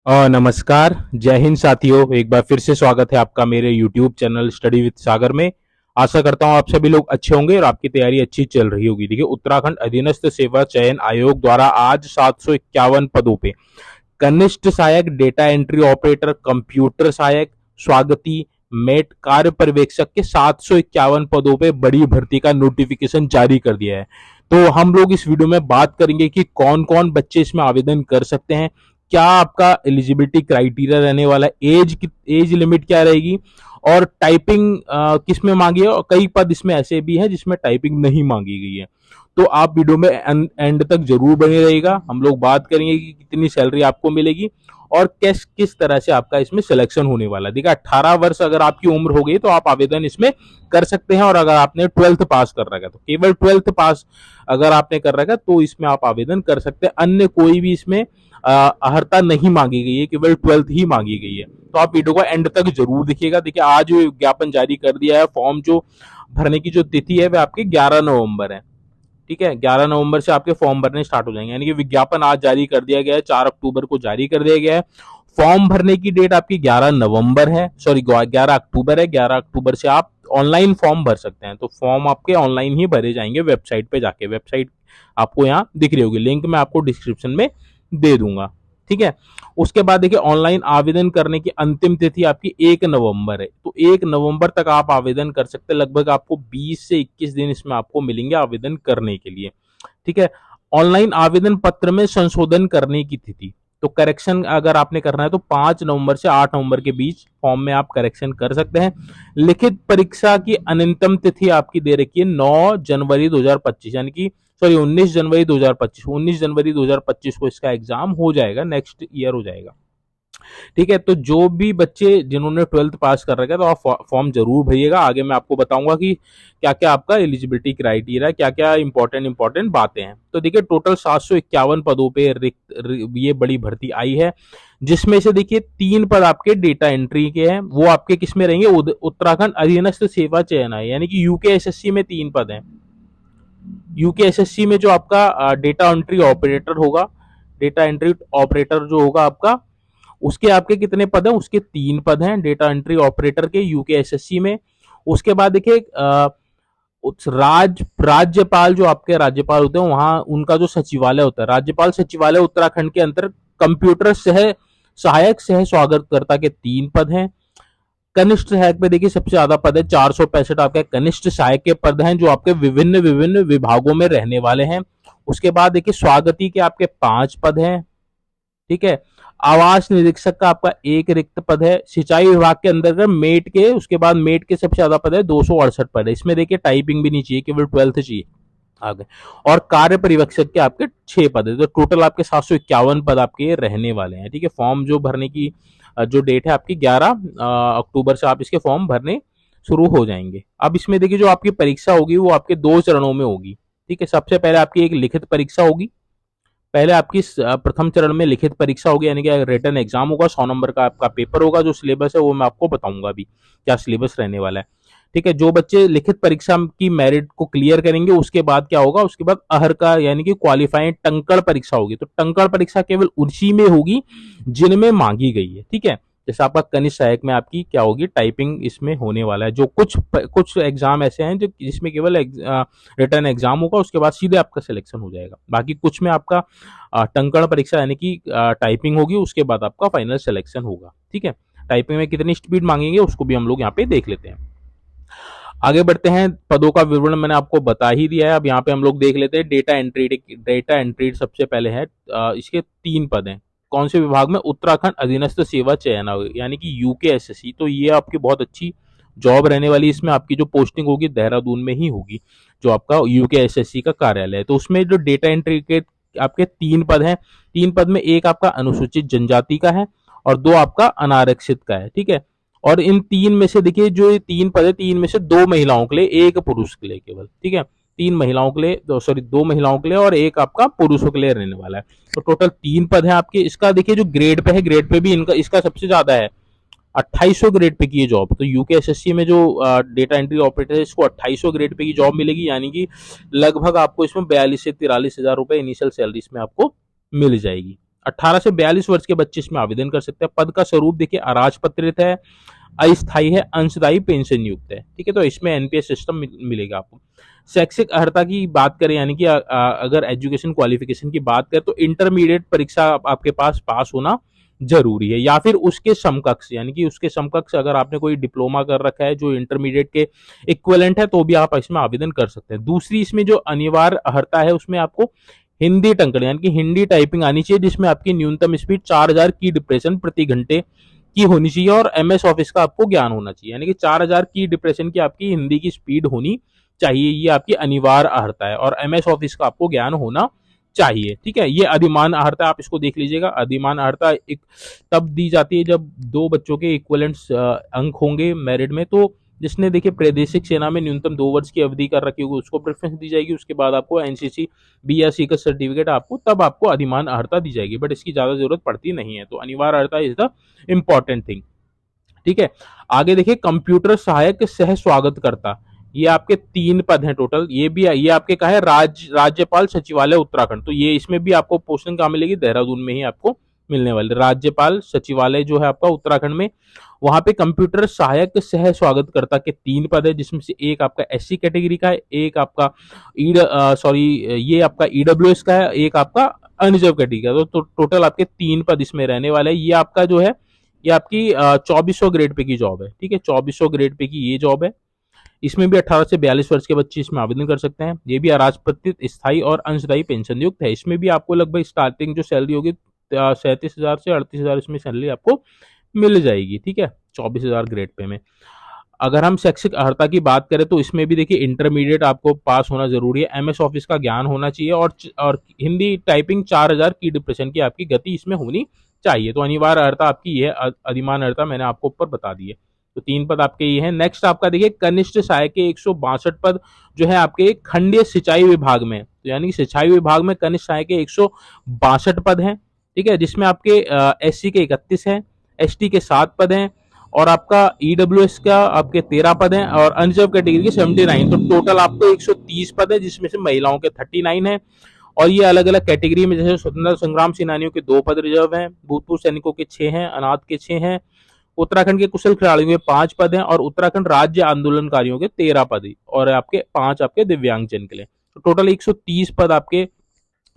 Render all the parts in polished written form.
नमस्कार, जय हिंद साथियों। एक बार फिर से स्वागत है आपका मेरे YouTube चैनल स्टडी विद सागर में। आशा करता हूँ आप सभी लोग अच्छे होंगे और आपकी तैयारी अच्छी चल रही होगी। देखिए, उत्तराखंड अधीनस्थ सेवा चयन आयोग द्वारा आज 751 पदों पे कनिष्ठ सहायक, डेटा एंट्री ऑपरेटर, कंप्यूटर सहायक, स्वागती, मेट, कार्य पर्यवेक्षक के 751 पदों पे बड़ी भर्ती का नोटिफिकेशन जारी कर दिया है। तो हम लोग इस वीडियो में बात करेंगे कि कौन कौन बच्चे इसमें आवेदन कर सकते हैं, क्या आपका एलिजिबिलिटी क्राइटेरिया रहने वाला है, एज लिमिट क्या रहेगी, और टाइपिंग किस में मांगी है, और कई पद इसमें ऐसे भी हैं जिसमें टाइपिंग नहीं मांगी गई है। तो आप वीडियो में एंड तक जरूर बने रहिएगा। हम लोग बात करेंगे कि कितनी सैलरी आपको मिलेगी और किस किस तरह से आपका इसमें सिलेक्शन होने वाला है। देखिए, 18 वर्ष अगर आपकी उम्र हो गई तो आप आवेदन इसमें कर सकते हैं, और अगर आपने 12th पास कर रखा है तो केवल 12th पास अगर आपने कर रखा है तो इसमें आप आवेदन कर सकते हैं। अन्य कोई भी इसमें अर्हता नहीं मांगी गई है, केवल 12th ही मांगी गई है। तो आप वीडियो को एंड तक जरूर देखिएगा। देखिए, आज विज्ञापन जारी कर दिया है। फॉर्म जो भरने की जो तिथि है वह आपकी 11 नवंबर है। ठीक है, 11 नवंबर से आपके फॉर्म भरने स्टार्ट हो जाएंगे। यानी कि विज्ञापन आज जारी कर दिया गया है, 4 अक्टूबर को जारी कर दिया गया है। फॉर्म भरने की डेट आपकी 11 नवंबर है, सॉरी 11 अक्टूबर है। 11 अक्टूबर से आप ऑनलाइन फॉर्म भर सकते हैं। तो फॉर्म आपके ऑनलाइन ही भरे जाएंगे वेबसाइट पे जाके। वेबसाइट आपको यहाँ दिख रही होगी, लिंक मैं आपको डिस्क्रिप्शन में दे दूंगा। ठीक है, उसके बाद देखिए, ऑनलाइन आवेदन करने की अंतिम तिथि आपकी 1 नवंबर है। तो 1 नवंबर तक आप आवेदन कर सकते हैं। लगभग आपको 20 से 21 दिन इसमें आपको मिलेंगे आवेदन करने के लिए। ठीक है, ऑनलाइन आवेदन पत्र में संशोधन करने की तिथि, तो करेक्शन अगर आपने करना है तो 5 नवंबर से 8 नवंबर के बीच फॉर्म में आप करेक्शन कर सकते हैं। लिखित परीक्षा की अनंतम तिथि आपकी दे रखी है 9 जनवरी 2025, यानी कि सॉरी 19 जनवरी 2025। 19 जनवरी 2025 को इसका एग्जाम हो जाएगा, नेक्स्ट ईयर हो जाएगा। ठीक है, तो जो भी बच्चे जिन्होंने 12th पास कर रखा है तो आप फॉर्म जरूर भरिएगा। आगे मैं आपको बताऊंगा कि क्या क्या आपका एलिजिबिलिटी क्राइटेरिया, क्या क्या इंपॉर्टेंट बातें हैं। तो देखिए, टोटल 751 पदों पे ये बड़ी भर्ती आई है, जिसमें से देखिए 3 पद आपके डेटा एंट्री के हैं। वो आपके किस में रहेंगे, उत्तराखंड अधीनस्थ सेवा चयन है, यानी कि यूकेएसएससी में 3 पद हैं। यूकेएसएससी में जो आपका डेटा एंट्री ऑपरेटर होगा, डेटा एंट्री ऑपरेटर जो होगा आपका, उसके आपके कितने पद हैं, उसके 3 पद हैं डेटा एंट्री ऑपरेटर के यूकेएसएससी में। उसके बाद देखिए, राज्यपाल जो आपके राज्यपाल होते हैं वहां उनका जो सचिवालय होता है, राज्यपाल सचिवालय उत्तराखंड के अंतर कंप्यूटर सहायक सह स्वागतकर्ता के 3 पद हैं। कनिष्ठ सहायक पे देखिए सबसे ज्यादा पद है, 465 आपके कनिष्ठ सहायक के पद हैं जो आपके विभिन्न विभिन्न विभागों में रहने वाले हैं। उसके बाद देखिए, स्वागती के आपके 5 पद हैं। ठीक है, आवास निरीक्षक का आपका 1 रिक्त पद है। सिंचाई विभाग के अंदर मेट के, उसके बाद मेट के सबसे ज्यादा पद है, 268 पद है। इसमें देखिए टाइपिंग भी नहीं चाहिए, केवल 12th चाहिए आगे। और कार्य पर्यवेक्षक के आपके 6 पद है। तो टोटल आपके 751 पद आपके रहने वाले हैं। ठीक है, फॉर्म जो भरने की जो डेट है आपकी 11 अक्टूबर से आप इसके फॉर्म भरने शुरू हो जाएंगे। अब इसमें देखिए, जो आपकी परीक्षा होगी वो आपके 2 चरणों में होगी। ठीक है, सबसे पहले आपकी एक लिखित परीक्षा होगी। पहले आपकी प्रथम चरण में लिखित परीक्षा होगी, यानी कि रिटन एग्जाम होगा। 100 नंबर का आपका पेपर होगा। जो सिलेबस है वो मैं आपको बताऊंगा अभी क्या सिलेबस रहने वाला है। ठीक है, जो बच्चे लिखित परीक्षा की मेरिट को क्लियर करेंगे उसके बाद क्या होगा, उसके बाद अहर का यानी कि क्वालिफाइड टंकड़ परीक्षा होगी। तो टंकड़ परीक्षा केवल उसी में होगी जिनमें मांगी गई है। ठीक है, जैसे आपका कनिष्ठ सहायक में आपकी क्या होगी, टाइपिंग इसमें होने वाला है। जो कुछ एग्जाम ऐसे हैं जो जिसमें केवल रिटर्न एग्जाम होगा, उसके बाद सीधे आपका सिलेक्शन हो जाएगा। बाकी कुछ में आपका टंकण परीक्षा यानी कि टाइपिंग होगी, उसके बाद आपका फाइनल सिलेक्शन होगा। ठीक है, टाइपिंग में कितनी स्पीड मांगेंगे उसको भी हम लोग यहाँ पे देख लेते हैं। आगे बढ़ते हैं, पदों का विवरण मैंने आपको बता ही दिया है। अब यहाँ पे हम लोग देख लेते हैं डेटा एंट्री। डेटा एंट्री सबसे पहले है, इसके 3 पद हैं। कौन से विभाग में, उत्तराखंड अधीनस्थ सेवा चयन आयोग यानी कि यूकेएसएससी। तो ये आपकी बहुत अच्छी जॉब रहने वाली। इसमें आपकी जो पोस्टिंग होगी देहरादून में ही होगी, जो आपका यूकेएसएससी का कार्यालय है। तो उसमें जो डेटा एंट्री के आपके 3 पद हैं, 3 पद में एक आपका अनुसूचित जनजाति का है और 2 आपका अनारक्षित का है। ठीक है, और इन 3 में से देखिए, जो ये 3 पद है, 3 में से 2 महिलाओं के लिए, 1 पुरुष के लिए केवल। ठीक है, 3 महिलाओं के लिए, सॉरी 2 महिलाओं के लिए और 1 आपका पुरुषों के लिए रहने वाला है। तो टोटल 3 पद है आपके। इसका देखिए जो ग्रेड पे है, ग्रेड पे भी इनका इसका सबसे ज्यादा है, 2800 ग्रेड पे की ये जॉब। तो यूकेएसएससी में जो डेटा एंट्री ऑपरेटर है, इसको 2800 ग्रेड पे की जॉब मिलेगी, यानी कि लगभग आपको इसमें 42 से 43 हजार रुपए इनिशियल सैलरी इसमें आपको मिल जाएगी 18 से 42 वर्ष के बच्चे इसमें आवेदन कर सकते हैं। पद का स्वरूप देखिए अराजपत्रित है, अस्थायी है, अंशदायी पेंशन युक्त है। ठीक है, तो इसमें एनपीएस सिस्टम मिलेगा आपको। शैक्षिक अर्हता की बात करें, यानी कि अगर एजुकेशन क्वालिफिकेशन की बात करें तो इंटरमीडिएट परीक्षा आपके पास होना जरूरी है, या फिर उसके समकक्ष, यानी कि उसके समकक्ष अगर आपने कोई डिप्लोमा कर रखा है जो इंटरमीडिएट के इक्विवेलेंट है तो भी आप इसमें आवेदन कर सकते हैं। दूसरी इसमें जो अनिवार्य अर्हता है उसमें आपको हिंदी टंकण यानी कि हिंदी टाइपिंग आनी चाहिए, जिसमें आपकी न्यूनतम स्पीड 4000 की डिप्रेशन प्रति घंटे की होनी चाहिए, और एमएस ऑफिस का आपको ज्ञान होना चाहिए, यानी कि 4000 की डिप्रेशन की आपकी हिंदी की स्पीड होनी चाहिए। ये आपकी अनिवार्य अर्हता है, और एमएस ऑफिस का आपको ज्ञान होना चाहिए। ठीक है, ये अधिमान अर्हता, आप इसको देख लीजिएगा। अधिमान अर्हता एक तब दी जाती है जब दो बच्चों के इक्विवेलेंट अंक होंगे मेरिट में, तो जिसने देखिए प्रादेशिक सेना में न्यूनतम 2 वर्ष की अवधि कर रखी होगी उसको प्रेफरेंस दी जाएगी। उसके बाद आपको एनसीसी बी या सी का सर्टिफिकेट आपको तब आपको अधिमान अर्हता दी जाएगी, बट इसकी ज्यादा जरूरत पड़ती नहीं है। तो अनिवार्य अर्हता इज द इम्पॉर्टेंट थिंग। ठीक है, आगे देखिए कंप्यूटर सहायक सह स्वागतकर्ता, ये आपके 3 पद हैं टोटल। ये आपके कहा है राज्यपाल सचिवालय उत्तराखंड, तो ये इसमें भी आपको पोस्टिंग कहाँ मिलेगी, देहरादून में ही आपको मिलने वाले। राज्यपाल सचिवालय जो है आपका उत्तराखंड में, वहां पे कंप्यूटर सहायक सह स्वागतकर्ता के 3 पद है, जिसमें से एक आपका एससी कैटेगरी का है, एक आपका ये आपका ईडब्ल्यूएस का है, एक आपका अनरिजर्व कैटेगरी का। तो टोटल आपके 3 पद इसमें रहने वाले हैं। ये आपका जो है ये आपकी 2400 ग्रेड पे की जॉब है। ठीक है, 2400 ग्रेड पे की ये जॉब है। इसमें भी 18 से 42 वर्ष के बच्चे इसमें आवेदन कर सकते हैं। ये भी अराजपत्रित, स्थायी और अंशदायी पेंशन युक्त है। इसमें भी आपको लगभग स्टार्टिंग जो सैलरी होगी 37,000 से 38,000 इसमें सैलरी आपको मिल जाएगी। ठीक है, 24,000 ग्रेड पे में। अगर हम शैक्षिक अर्हता की बात करें तो इसमें भी देखिए इंटरमीडिएट आपको पास होना जरूरी है, एमएस ऑफिस का ज्ञान होना चाहिए, और हिंदी टाइपिंग 4000 की डिप्रेशन की आपकी गति इसमें होनी चाहिए। तो अनिवार्य अर्हता आपकी ये है। अधिमान अर्हता मैंने आपको ऊपर बता दी है। तो 3 पद आपके ये हैं। नेक्स्ट आपका देखिए कनिष्ठ सहायक के 162 पद जो है आपके खंडीय सिंचाई विभाग में, तो यानी सिंचाई विभाग में कनिष्ठ सहायक के 162 पद हैं। ठीक है, जिसमें आपके एससी के 31 हैं, एसटी के 7 पद हैं, और आपका ईडब्ल्यूएस का आपके 13 पद हैं, और अनरिजर्व कैटेगरी के 79। तो टोटल आपको 130 पद है, जिसमें से महिलाओं के 39 हैं। और ये अलग अलग कैटेगरी में, जैसे स्वतंत्रता संग्राम सेनानियों के 2 पद रिजर्व हैं, भूतपूर्व सैनिकों के 6 हैं, अनाथ के 6 हैं, उत्तराखंड के कुशल खिलाड़ियों के 5 पद हैं, और उत्तराखंड राज्य आंदोलनकारियों के 13 पद, और आपके 5 आपके दिव्यांगजन के लिए। तो टोटल 130 पद आपके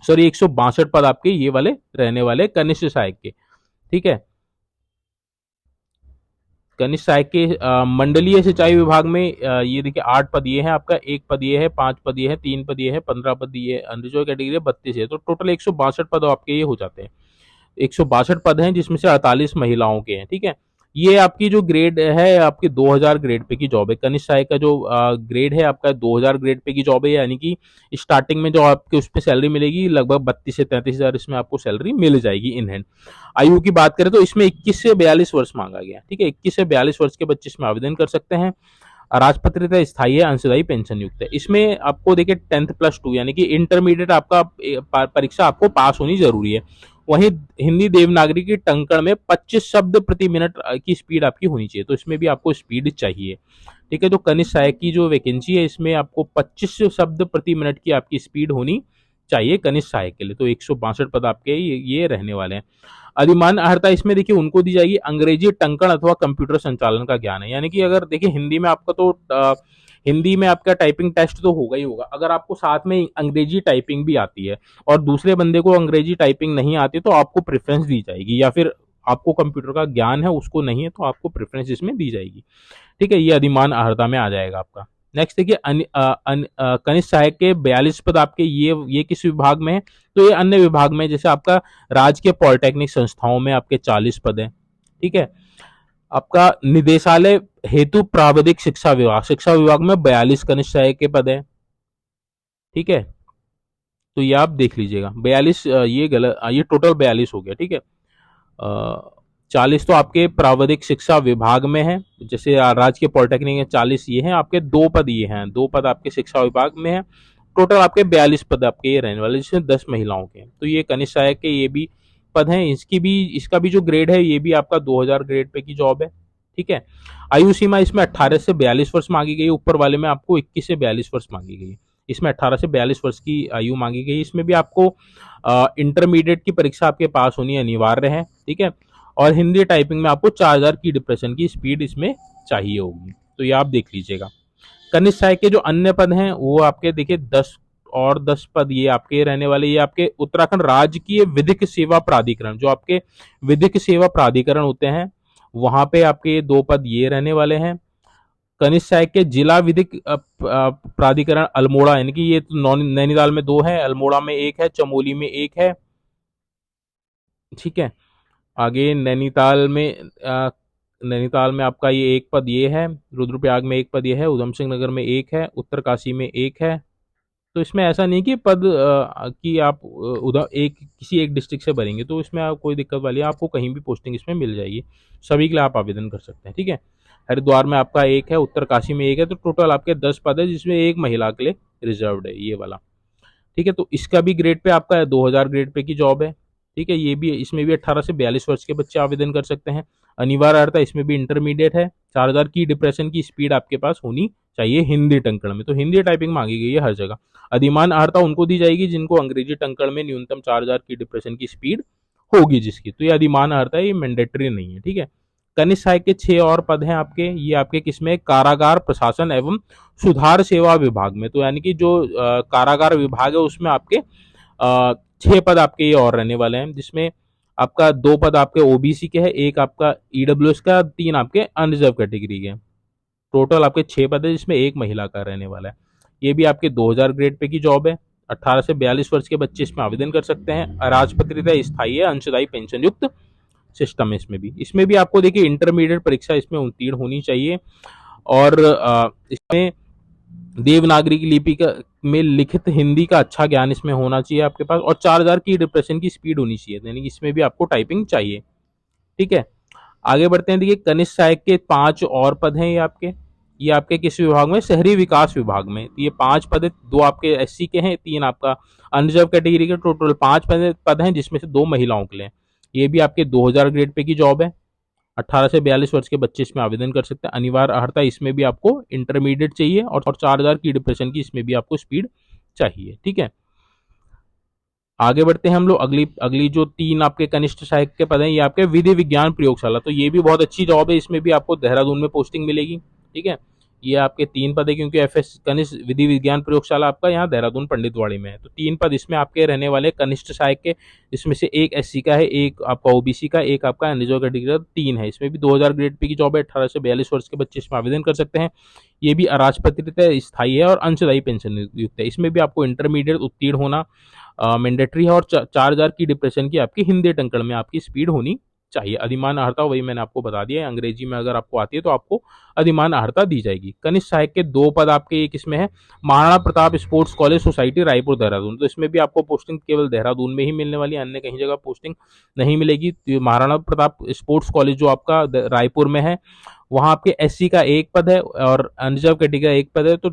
162 पद आपके ये वाले रहने वाले कनिष्ठ सहायक के। ठीक है, कनिष्ठ सहायक के मंडलीय सिंचाई विभाग में ये देखिए 8 पद ये है आपका, 1 पद ये है, 5 पद ये है, 3 पद ये है, 15 पद ये अनरिजर्व कैटेगरी 32 है। तो टोटल 162 पद आपके ये हो जाते हैं। 162 पद हैं, जिसमें से 48 महिलाओं के हैं। ठीक है, ये आपकी जो ग्रेड है आपकी 2000 ग्रेड पे की जॉब है। कनिष्ठ सहायक का जो ग्रेड है आपका 2000 ग्रेड पे की जॉब है, यानी कि स्टार्टिंग में जो आपके उस पर सैलरी मिलेगी लगभग 32 से 33,000 इसमें आपको सैलरी मिल जाएगी इन हैंड। आयु की बात करें तो इसमें 21 से 42 वर्ष मांगा गया। ठीक है, 21 से 42 वर्ष के बच्चे इसमें आवेदन कर सकते हैं। राजपत्रित है, स्थायी है, अंशदायी पेंशन युक्त है। इसमें आपको देखिए 10+2 यानी कि इंटरमीडिएट आपका परीक्षा आपको पास होनी जरूरी है। वहीं हिंदी देवनागरी की टंकण में 25 शब्द प्रति मिनट की स्पीड आपकी होनी चाहिए, तो इसमें भी आपको स्पीड चाहिए। ठीक है, तो कनिष्ठ सहायक की जो वैकेंसी है इसमें आपको 25 शब्द प्रति मिनट की आपकी स्पीड होनी चाहिए कनिष्ठ सहायक के लिए। तो 162 पद आपके ये रहने वाले हैं। अधिमान अर्हता इसमें देखिए उनको दी जाएगी अंग्रेजी टंकण अथवा कंप्यूटर संचालन का ज्ञान है, यानी कि अगर देखिए हिंदी में आपका तो हिंदी में आपका टाइपिंग टेस्ट तो होगा ही होगा, अगर आपको साथ में अंग्रेजी टाइपिंग भी आती है और दूसरे बंदे को अंग्रेजी टाइपिंग नहीं आती तो आपको प्रेफरेंस दी जाएगी, या फिर आपको कंप्यूटर का ज्ञान है उसको नहीं है तो आपको प्रेफरेंस इसमें दी जाएगी। ठीक है, ये अधिमान अर्हता में आ जाएगा आपका। नेक्स्ट देखिए कनिष्ठ सहायक के 42 पद आपके ये किस विभाग में है, तो ये अन्य विभाग में, जैसे आपका राजकीय पॉलिटेक्निक संस्थाओं में आपके 40 पद हैं। ठीक है, आपका निदेशालय हेतु प्राविधिक शिक्षा विभाग में 42 कनिष्ठ सहायक के पद हैं। ठीक है, तो ये आप देख लीजिएगा 42, ये गलत, ये टोटल 42 हो गया। ठीक है, 40 तो आपके प्राविधिक शिक्षा विभाग में है, जैसे राजकीय पॉलिटेक्निक है 40 ये हैं आपके, 2 पद ये हैं, 2 पद आपके शिक्षा विभाग में है। टोटल आपके 42 पद आपके ये रहने वाले, जिसमें 10 महिलाओं के हैं। तो ये कनिष्ठ सहायक के ये भी पद हैं। इसका भी जो ग्रेड है ये भी आपका 2000 ग्रेड पे की जॉब है। ठीक है, आयु सीमा इसमें 18 से 42 वर्ष मांगी गई, ऊपर वाले में आपको 21 से 42 वर्ष मांगी गई। इसमें 18 से 42 वर्ष की आयु मांगी गई। इसमें भी आपको इंटरमीडिएट की परीक्षा आपके पास होनी अनिवार्य है, ठीक है। और हिंदी टाइपिंग में आपको 4000 की डिप्रेशन की स्पीड इसमें चाहिए होगी, तो ये आप देख लीजिएगा। कनिष्ठ सहायक के जो अन्य पद हैं वो आपके देखिए 10 पद ये आपके रहने वाले, ये आपके उत्तराखंड राजकीय विधिक सेवा प्राधिकरण, जो आपके विधिक सेवा प्राधिकरण होते हैं वहां पे आपके 2 पद ये रहने वाले हैं। कनिष्ठ सहायक के जिला विधिक प्राधिकरण अल्मोड़ा, यानी कि ये तो नैनीताल में 2 है, अल्मोड़ा में 1 है, चमोली में 1 है, ठीक है। आगे नैनीताल में आपका ये 1 पद ये है, रुद्रप्रयाग में 1 पद ये है, उधम सिंह नगर में 1 है, उत्तरकाशी में 1 है। तो इसमें ऐसा नहीं कि पद कि आप उधर एक किसी एक डिस्ट्रिक्ट से भरेंगे, तो इसमें आप कोई दिक्कत वाली है, आपको कहीं भी पोस्टिंग इसमें मिल जाएगी, सभी के लिए आप आवेदन कर सकते हैं, ठीक है। हरिद्वार में आपका 1 है, उत्तरकाशी में 1 है, तो टोटल आपके 10 पद है, जिसमें 1 महिला के लिए रिजर्व्ड है ये वाला, ठीक है। तो इसका भी ग्रेड पे आपका 2000 ग्रेड पे की जॉब है, ठीक है। ये भी, इसमें भी 18 से 42 वर्ष के बच्चे आवेदन कर सकते हैं। अनिवार्य अर्हता इसमें भी इंटरमीडिएट है। 4000 की डिप्रेशन की स्पीड आपके पास होनी चाहिए हिंदी टंकण में, तो हिंदी टाइपिंग मांगी गई है हर जगह। अधिमान अर्हता उनको दी जाएगी जिनको अंग्रेजी टंकण में न्यूनतम 4000 की डिप्रेशन की स्पीड होगी जिसकी, तो ये अधिमान अर्हता है, ये मैंडेटरी नहीं है, ठीक है। कनिष्ठ सहायक के 6 और पद हैं आपके, ये आपके किसमें, कारागार प्रशासन एवं सुधार सेवा विभाग में। तो यानी कि जो कारागार विभाग है उसमें आपके 6 पद आपके ये और रहने वाले हैं, जिसमें आपका 2 पद आपके ओबीसी के हैं, 1 आपका ईडब्ल्यूएस का, 3 आपके अनरिजर्व कैटेगरी के। टोटल आपके 6 पद है, जिसमें 1 महिला का रहने वाला है। ये भी आपके 2000 ग्रेड पे की जॉब है। 18 से 42 वर्ष के बच्चे इसमें आवेदन कर सकते हैं। अराजपत्रित है, स्थायी है, अंशदायी पेंशन युक्त सिस्टम है। इसमें भी आपको देखिए इंटरमीडिएट परीक्षा इसमें उत्तीर्ण होनी चाहिए, और इसमें देवनागरी की लिपि का में लिखित हिंदी का अच्छा ज्ञान इसमें होना चाहिए आपके पास, और 4000 की डिप्रेशन की स्पीड होनी चाहिए, यानी कि इसमें भी आपको टाइपिंग चाहिए, ठीक है। आगे बढ़ते हैं, देखिए कनिष्ठ सहायक के 5 और पद हैं ये आपके किस विभाग में, शहरी विकास विभाग में। तो ये 5 पद है, 2 आपके एससी के हैं, 3 आपका अनरिजर्व कैटेगरी के, टोटल 5 पद हैं, जिसमें से 2 महिलाओं के लिए। ये भी आपके 2000 ग्रेड पे की जॉब है। 18 से 42 वर्ष के बच्चे इसमें आवेदन कर सकते हैं। अनिवार्य अर्हता इसमें भी आपको इंटरमीडिएट चाहिए, और 4000 की डिप्रेशन की इसमें भी आपको स्पीड चाहिए, ठीक है। आगे बढ़ते हैं हम लोग, अगली अगली जो 3 आपके कनिष्ठ सहायक के पद हैं, ये आपके विधि विज्ञान प्रयोगशाला। तो ये भी बहुत अच्छी जॉब है, इसमें भी आपको देहरादून में पोस्टिंग मिलेगी, ठीक है। ये आपके 3 पद है, क्योंकि एफएस कनिष्ठ विधि विज्ञान प्रयोगशाला आपका यहाँ देहरादून पंडितवाड़ी में है। तो 3 पद इसमें आपके रहने वाले कनिष्ठ सहायक के, इसमें से 1 एससी का है, 1 आपका ओबीसी का, 1 आपका अनरिजर्व कैटेगरी, 3 है। इसमें भी 2000 ग्रेड पे की जॉब है। 18 से 42 वर्ष के बच्चे इसमें आवेदन कर सकते हैं। ये भी अराजपत्रित है, स्थायी है, और अंशदायी पेंशन युक्त है। इसमें भी आपको इंटरमीडिएट उत्तीर्ण होना मैंडेटरी है, और 4000 की डिप्रेशन की आपकी हिंदी टंकण में आपकी स्पीड होनी चाहिए। अधिमान अर्हता वही मैंने आपको बता दिया है, अंग्रेजी में अगर आपको आती है तो आपको अधिमान अर्हता दी जाएगी। कनिष्ठ सहायक के 2 पद आपके एक इसमें है, Maharana Pratap sports college society Raipur Dehradun. तो इसमें भी आपको पोस्टिंग केवल देहरादून में ही मिलने वाली है, अन्य कहीं जगह पोस्टिंग नहीं मिलेगी। तो महाराणा प्रताप स्पोर्ट्स कॉलेज जो आपका रायपुर में है, वहां आपके एससी का 1 पद है, और अनरिजर्व कैटेगरी का 1 पद है। तो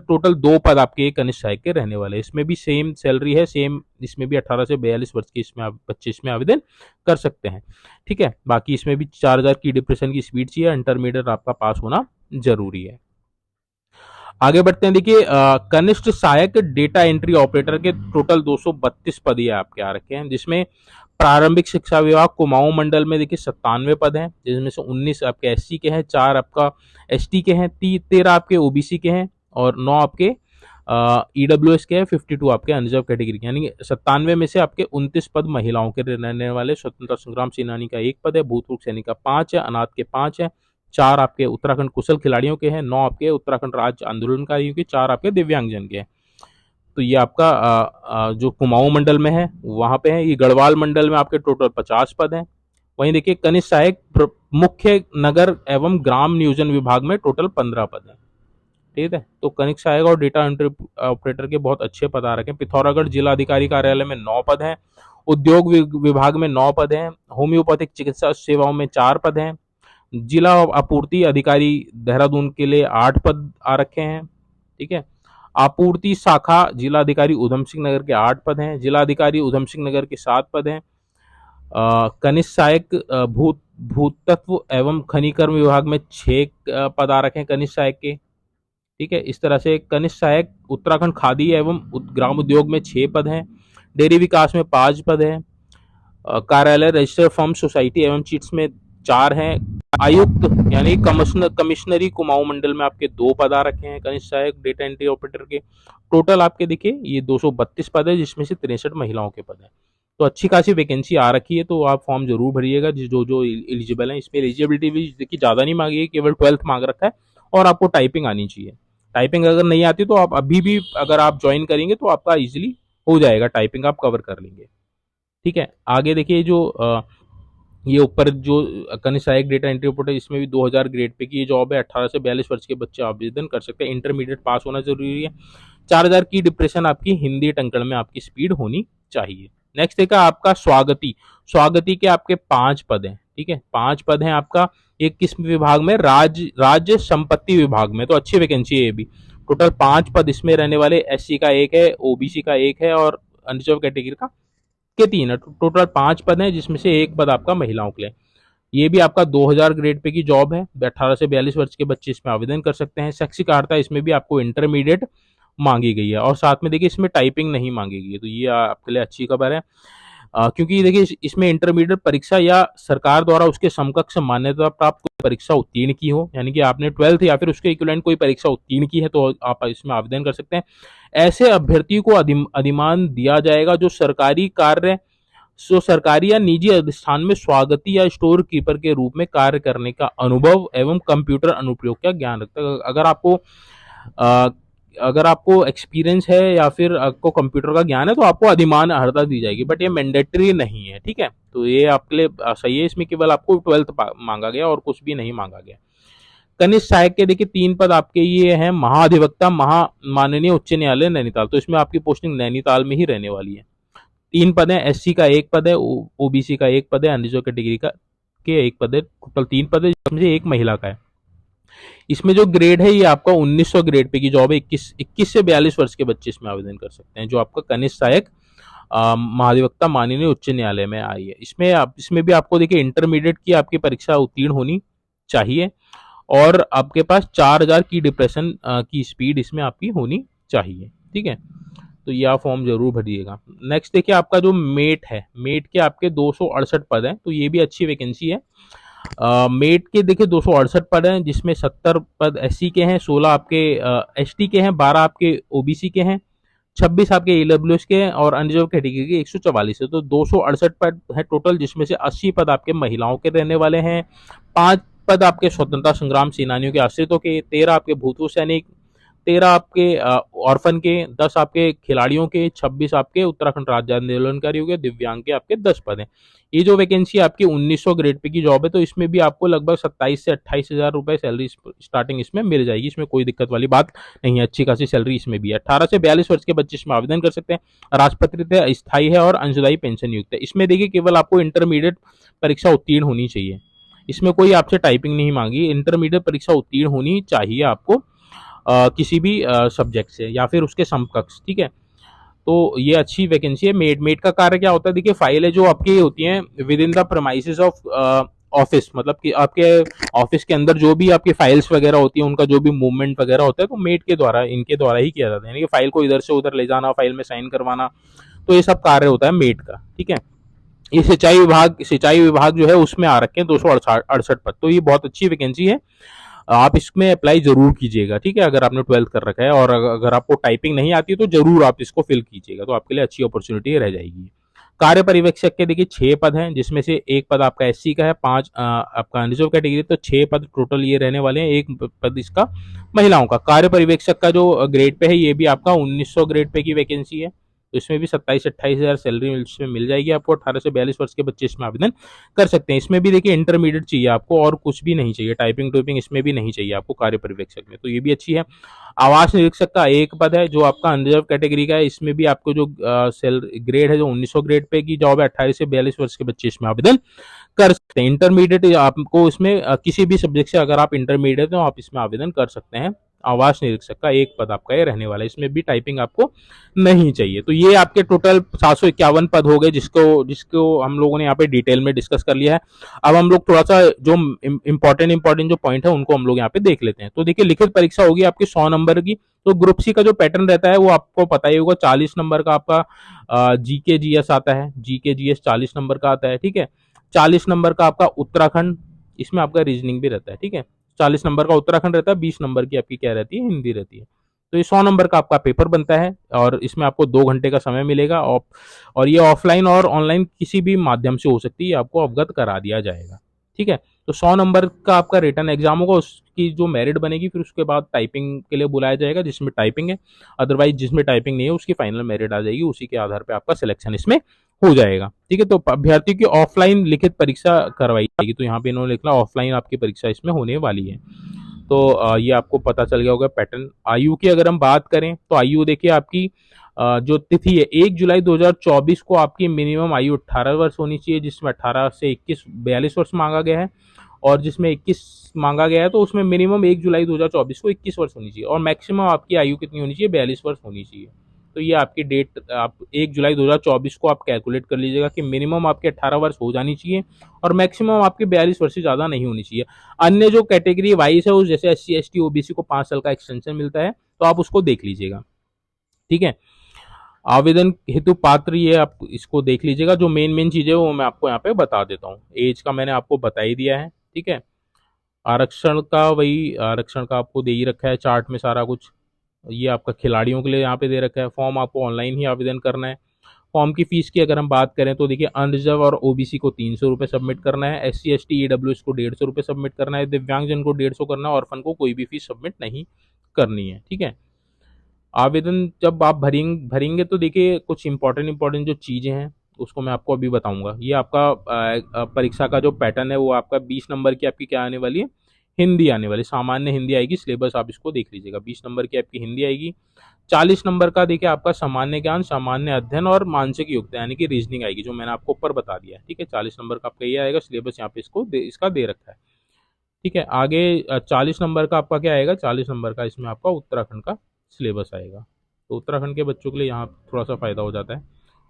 टोटल 2 पद आपके कनिष्ठ सहायक के रहने वाले हैं। इसमें भी सेम सैलरी है, सेम, इसमें भी 18 से 42 वर्ष के इसमें बच्चे इसमें आवेदन कर सकते हैं, ठीक है। बाकी इसमें भी 4000 की डिप्रेशन की स्पीड चाहिए, इंटरमीडिएट आपका पास होना जरूरी है। आगे बढ़ते हैं, देखिए कनिष्ठ सहायक डेटा एंट्री ऑपरेटर के टोटल 232 पद ये आपके आ रखे हैं, जिसमें प्रारंभिक शिक्षा विभाग कुमाऊं मंडल में देखिए 97 पद हैं, जिसमें से 19 आपके एससी के हैं, 4 आपका एसटी के हैं, 13 आपके ओबीसी के हैं, और 9 आपके ईडब्ल्यूएस के हैं, 52 आपके अनरिजर्व कैटेगरी के। यानी 97 में से आपके 29 पद महिलाओं के रहने वाले। स्वतंत्रता संग्राम सेनानी का 1 पद है, भूतपूर्व सैनिक का 5 है, अनाथ के 5 है, 4 आपके उत्तराखंड कुशल खिलाड़ियों के हैं, 9 आपके उत्तराखंड राज्य आंदोलनकारियों के, 4 आपके दिव्यांगजन के हैं। तो ये आपका जो कुमाऊं मंडल में है वहां पे है। ये गढ़वाल मंडल में आपके टोटल 50 पद हैं। वहीं देखिए कनिष्ठ सहायक मुख्य नगर एवं ग्राम नियोजन विभाग में टोटल 15 पद हैं, ठीक है। तो कनिष्ठ सहायक और डेटा एंट्री ऑपरेटर के बहुत अच्छे पद आ रखे हैं। पिथौरागढ़ जिला अधिकारी कार्यालय में 9 पद हैं, उद्योग विभाग में 9 पद हैं, होम्योपैथिक चिकित्सा सेवाओं में 4 पद हैं, जिला आपूर्ति अधिकारी देहरादून के लिए 8 पद आ रखे हैं, ठीक है। आपूर्ति शाखा जिला अधिकारी उधम सिंह नगर के 8 पद हैं, जिला अधिकारी उधम सिंह नगर के 7 पद हैं। कनिष्ठ सहायक भूतत्व एवं खनिकर्म विभाग में 6 पद आ रखे हैं कनिष्ठ सहायक के, ठीक है। इस तरह से कनिष्ठ सहायक उत्तराखंड खादी एवं ग्राम उद्योग में 6 पद हैं। डेयरी विकास में 5 पद हैं। कार्यालय रजिस्टर फर्म सोसाइटी एवं चिट्स में 4 हैं। आयुक्त यानी कमिश्नरी कुमाऊं मंडल में आपके 2 पद आ रखे हैं कनिष्ठ सहायक डेटा एंट्री ऑपरेटर के। टोटल आपके देखिए ये 232 पद है, जिसमें से 63 महिलाओं के पद हैं। तो अच्छी खासी वैकेंसी आ रखी है, तो आप फॉर्म जरूर भरिएगा जो जो एलिजिबल है। इसमें एलिजिबिलिटी भी देखिए ज़्यादा नहीं मांगी है, केवल 12th मांग रखा है और आपको टाइपिंग आनी चाहिए। टाइपिंग अगर नहीं आती तो आप अभी भी अगर आप ज्वाइन करेंगे तो आपका इजीली हो जाएगा, टाइपिंग आप कवर कर लेंगे। ठीक है। आगे देखिए जो ये ऊपर जो कनिष्ठ सहायक डेटा एंट्री ऑपरेटर, इसमें भी 2000 ग्रेड पे की जॉब है। 18 से 42 वर्ष के बच्चे आवेदन कर सकते हैं। इंटरमीडिएट पास होना जरूरी है। 4000 की डिप्रेशन आपकी हिंदी टंकण में आपकी स्पीड होनी चाहिए। नेक्स्ट देखा आपका स्वागती। स्वागती के आपके 5 पद हैं। ठीक है, 5 पद हैं आपका। एक किस विभाग में? राज्य संपत्ति विभाग में। तो अच्छी वैकेंसी है ये भी। टोटल 5 पद इसमें रहने वाले। एससी का 1 है, ओबीसी का 1 है और अनरिजर्व कैटेगरी का के 3 है। टोटल 5 पद हैं, जिसमें से 1 पद आपका महिलाओं के लिए। ये भी आपका 2000 ग्रेड पे की जॉब है। 18 से 42 वर्ष के बच्चे इसमें आवेदन कर सकते हैं। शैक्षिक अर्हता इसमें भी आपको इंटरमीडिएट मांगी गई है और साथ में देखिए इसमें टाइपिंग नहीं मांगी गई है, तो ये आपके लिए अच्छी खबर है। क्योंकि देखिए इसमें इंटरमीडिएट परीक्षा या सरकार द्वारा उसके समकक्ष मान्यता प्राप्त कोई परीक्षा उत्तीर्ण की हो, यानी कि आपने 12th या फिर उसके इक्विवेलेंट कोई परीक्षा उत्तीर्ण की है, तो आप इसमें आवेदन कर सकते हैं। ऐसे अभ्यर्थी को अधिमान दिया जाएगा जो सरकारी या निजी अधिष्ठान में स्वागती या स्टोर कीपर के रूप में कार्य करने का अनुभव एवं कंप्यूटर अनुप्रयोग का ज्ञान रखता है। अगर आपको एक्सपीरियंस है या फिर आपको कंप्यूटर का ज्ञान है तो आपको अधिमान अर्हता दी जाएगी, बट ये मैंडेटरी नहीं है। ठीक है, तो ये आपके लिए सही है। इसमें केवल आपको 12th मांगा गया और कुछ भी नहीं मांगा गया। कनिष्ठ सहायक के देखिए 3 पद आपके ये हैं। महाधिवक्ता माननीय उच्च न्यायालय नैनीताल, तो इसमें आपकी पोस्टिंग नैनीताल में ही रहने वाली है। 3 पद है। एससी का 1 पद है, ओबीसी का 1 पद है, अनरिजर्व कैटेगरी का के 1 पद है। टोटल 3 पद है, जिसमें से 1 महिला का है। इसमें जो ग्रेड है ये आपका 1900 ग्रेड पे की जॉब है। 21 से 42 वर्ष के बच्चे इसमें आवेदन कर सकते हैं, जो आपका कनिष्ठ सहायक महाधिवक्ता माननीय उच्च न्यायालय में आई है। इसमें भी आपको देखिए इंटरमीडिएट की आपकी परीक्षा उत्तीर्ण होनी चाहिए और आपके पास 4000 की डिप्रेशन की स्पीड इसमें आपकी होनी चाहिए। ठीक है, तो ये आप फॉर्म जरूर भरिएगा। नेक्स्ट देखिए आपका जो मेट है, मेट के आपके 268 पद हैं, तो ये भी अच्छी वैकेंसी है। मेट के देखिए 268 पद हैं, जिसमें 70 पद एससी के हैं, 16 आपके एसटी के हैं, 12 आपके ओबीसी के हैं, 26 आपके ईडब्ल्यूएस के हैं और अनरिजर्व कैटेगरी के 144 है। तो 268 पद है टोटल, जिसमें से 80 पद आपके महिलाओं के रहने वाले हैं। 5 पद आपके स्वतंत्रता संग्राम सेनानियों के आश्रितों के, 13 आपके भूतपूर्व सैनिक, 13 आपके ऑर्फन के, 10 आपके खिलाड़ियों के, 26 आपके उत्तराखंड राज्य आंदोलनकारियों के, दिव्यांग के आपके 10 पद हैं। ये जो वैकेंसी आपकी 1900 ग्रेड पे की जॉब है, तो इसमें भी आपको लगभग 27 से 28 हजार रुपए सैलरी स्टार्टिंग इसमें मिल जाएगी। इसमें कोई दिक्कत वाली बात नहीं है, अच्छी खासी सैलरी इसमें भी है। 18 से 42 वर्ष के बच्चे इसमें आवेदन कर सकते हैं। राजपत्रित है, स्थायी है और अंशदायी पेंशन युक्त है। इसमें देखिए केवल आपको इंटरमीडिएट परीक्षा उत्तीर्ण होनी चाहिए। इसमें कोई आपसे टाइपिंग नहीं मांगी, इंटरमीडिएट परीक्षा उत्तीर्ण होनी चाहिए आपको किसी भी सब्जेक्ट से या फिर उसके समकक्ष। ठीक है, तो ये अच्छी वैकेंसी है। मेड का कार्य क्या होता है? देखिए फाइलें जो आपकी होती हैं with in the premises of office, मतलब कि आपके ऑफिस के अंदर जो भी आपकी फाइल्स वगैरह होती है, उनका जो भी मूवमेंट वगैरह होता है, तो मेड के द्वारा इनके द्वारा ही किया जाता है। यानी कि फाइल को इधर से उधर ले जाना, फाइल में साइन करवाना, तो ये सब कार्य होता है मेड का। ठीक है, ये सिंचाई विभाग जो है उसमें आ रखे हैं 268 पद, तो ये बहुत अच्छी वैकेंसी है। आप इसमें अप्लाई जरूर कीजिएगा। ठीक है, अगर आपने 12th कर रखा है और अगर आपको टाइपिंग नहीं आती तो जरूर आप इसको फिल कीजिएगा, तो आपके लिए अच्छी अपॉर्चुनिटी रह जाएगी। कार्य पर्यवेक्षक के देखिए 6 पद हैं, जिसमें से 1 पद आपका एससी का है, 5 आपका अनरिजर्व कैटेगरी, तो 6 पद टोटल ये रहने वाले हैं। 1 पद इसका महिलाओं का। कार्य पर्यवेक्षक का जो ग्रेड पे है ये भी आपका 1900 ग्रेड पे की वैकेंसी है, तो इसमें भी 27 से 28 हजार सैलरी इसमें मिल जाएगी आपको। 18 से 42 वर्ष के बच्चे इसमें आवेदन कर सकते हैं। इसमें भी देखिए इंटरमीडिएट चाहिए आपको और कुछ भी नहीं चाहिए, टाइपिंग टूपिंग इसमें भी नहीं चाहिए आपको कार्य पर्यवेक्षक में, तो ये भी अच्छी है। आवास निरीक्षक का 1 पद है, जो आपका अनरिजर्व कैटेगरी का है। इसमें भी आपको जो ग्रेड है, जो 1900 ग्रेड पे की जॉब है, 18 से 42 वर्ष के बच्चे इसमें आवेदन कर सकते हैं। इंटरमीडिएट आपको इसमें किसी भी सब्जेक्ट से अगर आप इंटरमीडिएट हो आप इसमें आवेदन कर सकते हैं। आवास निरीक्षक का एक पद आपका ये रहने वाला है, इसमें भी टाइपिंग आपको नहीं चाहिए। तो ये आपके टोटल 751 पद हो गए जिसको जिसको हम लोगों ने यहाँ पे डिटेल में डिस्कस कर लिया है। अब हम लोग थोड़ा सा जो इंपॉर्टेंट जो पॉइंट है उनको हम लोग यहाँ पे देख लेते हैं। तो देखिए लिखित परीक्षा होगी आपकी 100 नंबर की। तो ग्रुप सी का जो पैटर्न रहता है वो आपको पता ही होगा, 40 नंबर का आपका जीके जीएस आता है, जीके जीएस 40 नंबर का आता है, ठीक है। 40 नंबर का आपका उत्तराखंड, इसमें आपका रीजनिंग भी रहता है, ठीक है। 40 नंबर का उत्तराखंड रहता है, 20 नंबर की आपकी क्या रहती है, हिंदी रहती है। तो ये 100 नंबर का आपका पेपर बनता है और इसमें आपको 2 घंटे का समय मिलेगा और ये ऑफलाइन और ऑनलाइन किसी भी माध्यम से हो सकती है, आपको अवगत करा दिया जाएगा, ठीक है। तो 100 नंबर का आपका रिटन एग्जाम होगा, उसकी जो मेरिट बनेगी फिर उसके बाद टाइपिंग के लिए बुलाया जाएगा जिसमें टाइपिंग है, अदरवाइज जिसमें टाइपिंग नहीं है उसकी फाइनल मेरिट आ जाएगी, उसी के आधार पर आपका सिलेक्शन इसमें हो जाएगा, ठीक है। तो अभ्यर्थियों की ऑफलाइन लिखित परीक्षा करवाई जाएगी, तो यहाँ पे इन्होंने लिखा ऑफलाइन आपकी परीक्षा इसमें होने वाली है। तो ये आपको पता चल गया होगा पैटर्न। आयु की अगर हम बात करें तो आयु देखिए आपकी जो तिथि है 1 जुलाई 2024 को आपकी मिनिमम आयु 18 वर्ष होनी चाहिए, जिसमें 18 से 21 42 वर्ष मांगा गया है, और जिसमें 21 मांगा गया है तो उसमें मिनिमम 1 जुलाई 2024 को 21 वर्ष होनी चाहिए और मैक्सिमम आपकी आयु कितनी होनी चाहिए, 42 वर्ष होनी चाहिए। तो ये आपकी डेट आप 1 जुलाई 2024 को आप कैलकुलेट कर लीजिएगा कि मिनिमम आपके 18 वर्ष हो जानी चाहिए और मैक्सिमम आपके 42 वर्ष से ज़्यादा नहीं होनी चाहिए। अन्य जो कैटेगरी वाइज है उस जैसे SC ST OBC को 5 साल का एक्सटेंशन मिलता है, तो आप उसको देख लीजिएगा, ठीक है। आवेदन हेतु पात्र ये आप इसको देख लीजिएगा, जो मेन चीज़ें वो मैं आपको यहाँ पे बता देता हूँ। एज का मैंने आपको बता ही दिया है, ठीक है। आरक्षण का वही आरक्षण का आपको दे ही रखा है चार्ट में सारा कुछ। ये आपका खिलाड़ियों के लिए यहाँ पे दे रखा है। फॉर्म आपको ऑनलाइन ही आवेदन करना है। फॉर्म की फीस की अगर हम बात करें तो देखिए अनरिजर्व और OBC को 300 रुपये सबमिट करना है, SC ST EWS को 150 रुपये सबमिट करना है, दिव्यांगजन को 150 करना है, ऑर्फन को कोई भी फीस सबमिट नहीं करनी है, ठीक है। आवेदन जब आप भरेंगे तो देखिए कुछ इंपॉर्टेंट जो चीज़ें हैं उसको मैं आपको अभी बताऊंगा। ये आपका परीक्षा का जो पैटर्न है वो आपका 20 नंबर की आपकी क्या आने वाली है, हिंदी आने वाली, सामान्य हिंदी आएगी। सिलेबस आप इसको देख लीजिएगा, 20 नंबर की आपकी हिंदी आएगी। 40 नंबर का देखिए आपका सामान्य ज्ञान, सामान्य अध्ययन और मानसिक योग्यता यानी कि रीजनिंग आएगी, जो मैंने आपको ऊपर बता दिया है, ठीक है। 40 नंबर का आपका ये आएगा, सिलेबस यहाँ पे इसका दे रखा है, ठीक है। आगे 40 नंबर का आपका क्या आएगा, 40 नंबर का इसमें आपका उत्तराखंड का सिलेबस आएगा। तो उत्तराखंड के बच्चों के लिए यहाँ थोड़ा सा फायदा हो जाता है।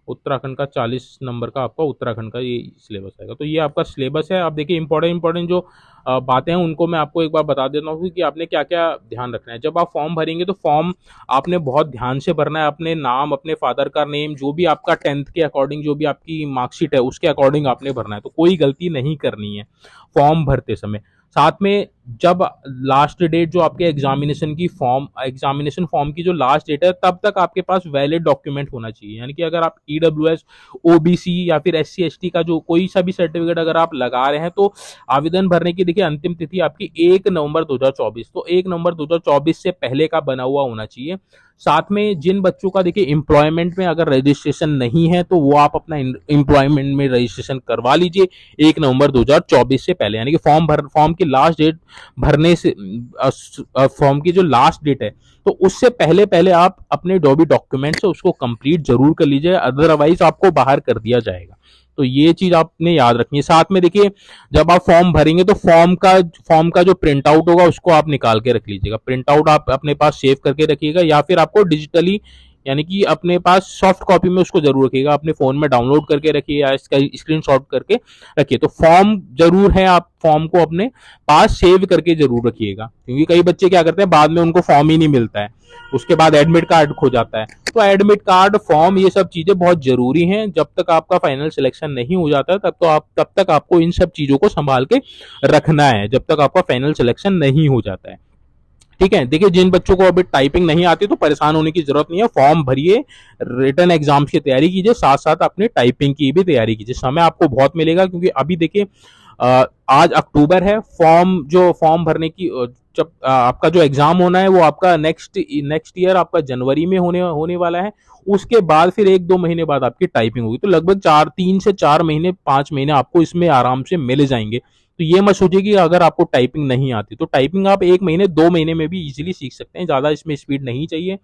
उत्तराखंड का 40 नंबर का आपका उत्तराखंड का ये सिलेबस आएगा। तो ये आपका सिलेबस है। आप देखिए इंपॉर्टेंट जो बातें हैं उनको मैं आपको एक बार बता देता हूँ कि आपने क्या क्या ध्यान रखना है। जब आप फॉर्म भरेंगे तो फॉर्म आपने बहुत ध्यान से भरना है। अपने नाम, अपने फादर का नेम, जो भी आपका 10th के अकॉर्डिंग जो भी आपकी मार्कशीट है उसके अकॉर्डिंग आपने भरना है। तो कोई गलती नहीं करनी है फॉर्म भरते समय। साथ में जब लास्ट डेट जो आपके एग्जामिनेशन फॉर्म की जो लास्ट डेट है तब तक आपके पास वैलिड डॉक्यूमेंट होना चाहिए। यानी कि अगर आप EWS OBC या फिर SC ST का जो कोई सा भी सर्टिफिकेट अगर आप लगा रहे हैं तो आवेदन भरने की देखिए अंतिम तिथि आपकी 1 नवंबर 2024, तो 1 नवंबर 2024 से पहले का बना हुआ होना चाहिए। साथ में जिन बच्चों का देखिए एम्प्लॉयमेंट में अगर रजिस्ट्रेशन नहीं है तो वो आप अपना एम्प्लॉयमेंट में रजिस्ट्रेशन करवा लीजिए 1 नवंबर 2024 से पहले। यानी कि फॉर्म की लास्ट डेट भरने से फॉर्म की जो लास्ट डेट है तो उससे पहले पहले आप अपने जो भी डॉक्यूमेंट्स है उसको कंप्लीट जरूर कर लीजिए, अदरवाइज आपको बाहर कर दिया जाएगा। तो ये चीज आपने याद रखनी है। साथ में देखिए जब आप फॉर्म भरेंगे तो फॉर्म का जो प्रिंट आउट होगा उसको आप निकाल के रख लीजिएगा। प्रिंट आउट आप अपने पास सेव करके रखिएगा या फिर आपको डिजिटली यानी कि अपने पास सॉफ्ट कॉपी में उसको जरूर रखिएगा, अपने फोन में डाउनलोड करके रखिए या इसका स्क्रीनशॉट करके रखिए। तो फॉर्म जरूर है, आप फॉर्म को अपने पास सेव करके जरूर रखिएगा, क्योंकि कई बच्चे क्या करते हैं बाद में उनको फॉर्म ही नहीं मिलता है, उसके बाद एडमिट कार्ड खो जाता है। तो एडमिट कार्ड, फॉर्म, ये सब चीजें बहुत जरूरी हैं। जब तक आपका फाइनल सिलेक्शन नहीं हो जाता तब तक आपको इन सब चीजों को संभाल के रखना है, जब तक आपका फाइनल सिलेक्शन नहीं हो जाता है, ठीक है। देखिए जिन बच्चों को अभी टाइपिंग नहीं आती तो परेशान होने की जरूरत नहीं है। फॉर्म भरिए, रिटन एग्जाम्स की तैयारी कीजिए, साथ साथ अपनी टाइपिंग की भी तैयारी कीजिए। समय आपको बहुत मिलेगा क्योंकि अभी देखिए आज अक्टूबर है। फॉर्म भरने की जब आपका जो एग्जाम होना है वो आपका नेक्स्ट ईयर आपका जनवरी में होने वाला है। उसके बाद फिर 1-2 महीने बाद आपकी टाइपिंग होगी। तो लगभग 3 से 4 महीने 5 महीने आपको इसमें आराम से मिल जाएंगे। तो ये मत सोचिए कि अगर आपको टाइपिंग नहीं आती तो टाइपिंग आप 1 महीने 2 महीने में भी इजीली सीख सकते हैं। ज़्यादा इसमें स्पीड नहीं चाहिए।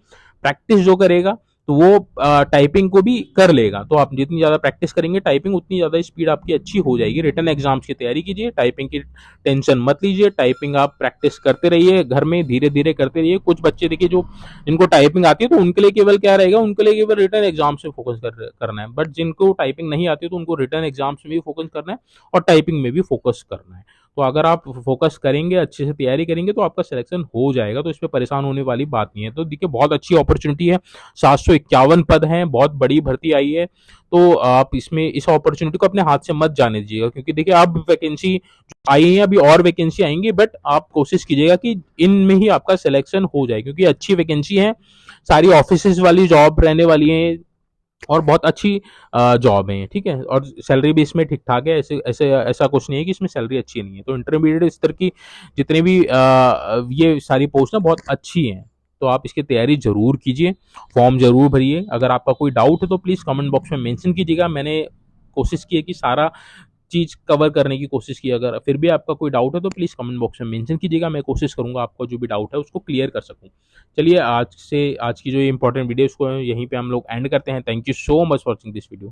प्रैक्टिस जो करेगा तो वो टाइपिंग को भी कर लेगा। तो आप जितनी ज़्यादा प्रैक्टिस करेंगे टाइपिंग, उतनी ज़्यादा स्पीड आपकी अच्छी हो जाएगी। रिटन एग्जाम्स की तैयारी कीजिए, टाइपिंग की टेंशन मत लीजिए, टाइपिंग आप प्रैक्टिस करते रहिए, घर में धीरे धीरे करते रहिए। कुछ बच्चे देखिए जो जिनको टाइपिंग आती है तो उनके लिए केवल क्या रहेगा, उनके लिए केवल रिटन एग्जाम से फोकस करना है, बट जिनको टाइपिंग नहीं आती तो उनको रिटन एग्जाम्स में भी फोकस करना है और टाइपिंग में भी फोकस करना है। तो अगर आप फोकस करेंगे, अच्छे से तैयारी करेंगे, तो आपका सिलेक्शन हो जाएगा। तो इसमें परेशान होने वाली बात नहीं है। तो देखिए बहुत अच्छी अपॉर्चुनिटी है, 751 पद हैं, बहुत बड़ी भर्ती आई है। तो आप इसमें इस अपॉर्चुनिटी को अपने हाथ से मत जाने दीजिएगा, क्योंकि देखिए अब वैकेंसी आई है, अभी और वैकेंसी आएंगी, बट आप कोशिश कीजिएगा कि इनमें ही आपका सिलेक्शन हो जाए, क्योंकि अच्छी वैकेंसी है, सारी ऑफिस वाली जॉब रहने वाली है और बहुत अच्छी जॉब है, ठीक है। और सैलरी भी इसमें ठीक ठाक है, ऐसे ऐसे ऐसा कुछ नहीं है कि इसमें सैलरी अच्छी नहीं है। तो इंटरमीडिएट स्तर की जितने भी ये सारी पोस्ट हैं बहुत अच्छी हैं। तो आप इसकी तैयारी जरूर कीजिए, फॉर्म जरूर भरिए। अगर आपका कोई डाउट है तो प्लीज़ कमेंट बॉक्स में मेंशन कीजिएगा। मैंने कोशिश की है कि सारा चीज़ कवर करने की कोशिश की। अगर फिर भी आपका कोई डाउट है तो प्लीज़ कमेंट बॉक्स में मेंशन कीजिएगा, मैं कोशिश करूंगा आपका जो भी डाउट है उसको क्लियर कर सकूं। चलिए आज की जो ये इंपॉर्टेंट वीडियो उसको यहीं पे हम लोग एंड करते हैं। Thank you so much for watching this video.